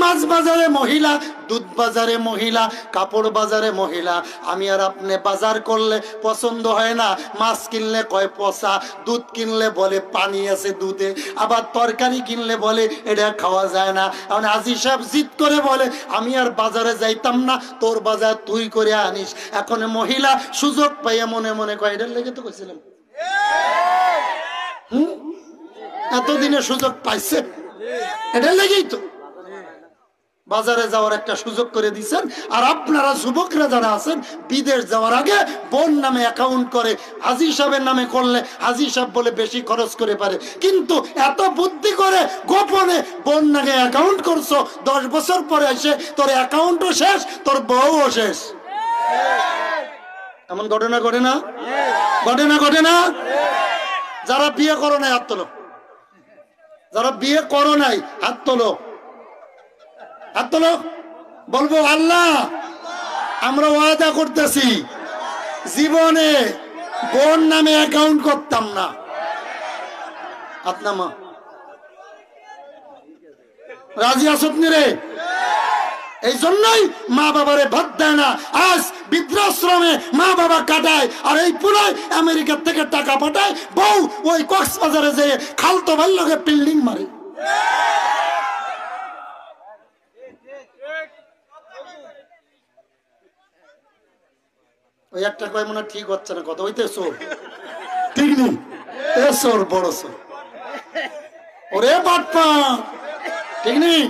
মাছ বাজারে মহিলা, দুধ বাজারে মহিলা, কাপড় বাজারে মহিলা। আমি আর আপনি বাজার করলে পছন্দ হয় না, মাছ কিনলে কয় পচা, দুধ কিনলে বলে পানি আছে দুধে, আবার তরকারি কিনলে বলে এটা খাওয়া যায় না। এখন আজি সাহেব জিদ করে বলে আমি আর বাজারে যাইতাম না, তোর বাজার তুই করে আনিস। এখন মহিলা সুযোগ পাইয়া মনে মনে কয় এটার লেগে তো কইছিলাম, এতদিনে সুযোগ পাইছে, এটার লেগেই তো বাজারে যাওয়ার একটা সুযোগ করে দিচ্ছেন। আর আপনারা যুবকরা যারা আছেন বিদেশ যাওয়ার আগে বোন নামে অ্যাকাউন্ট করে, হাজী সাহেবের নামে করলে হাজী সাহেব বলে বেশি খরচ করে পারে, কিন্তু এত বুদ্ধি করে গোপনে বোন নামে অ্যাকাউন্ট করছো, 10 বছর পরে এসে তোর অ্যাকাউন্টও শেষ, তোর বউও শেষ। এমন ঘটনা ঘটে না? ঘটে না? ঘটে না? যারা বিয়ে করো নাই হাত তোলো, যারা বিয়ে করো নাই হাত তোলো, হাত তোলো। বলবো আল্লাহ আমরা ওয়াদা করতেছি জীবনে বোন নামে অ্যাকাউন্ট করতাম না। হাত নামা। রাজি আসতনি রে? এই জন্যই মা বাবারে ভাত দেয় না, আজ বৃদ্ধাশ্রমে মা বাবা কাটায়, আর এই পুরাই আমেরিকার থেকে টাকা পাঠায়, বউ ওই কক্সবাজারে যেয়ে খালতো ভাই লোকে বিল্ডিং মারে। ওই একটা কয় মনে ঠিক হচ্ছে না কথা, ওইতে চোর, ঠিক নেই, চোর বড় চোর, ওরে বাটপা, ঠিক নেই।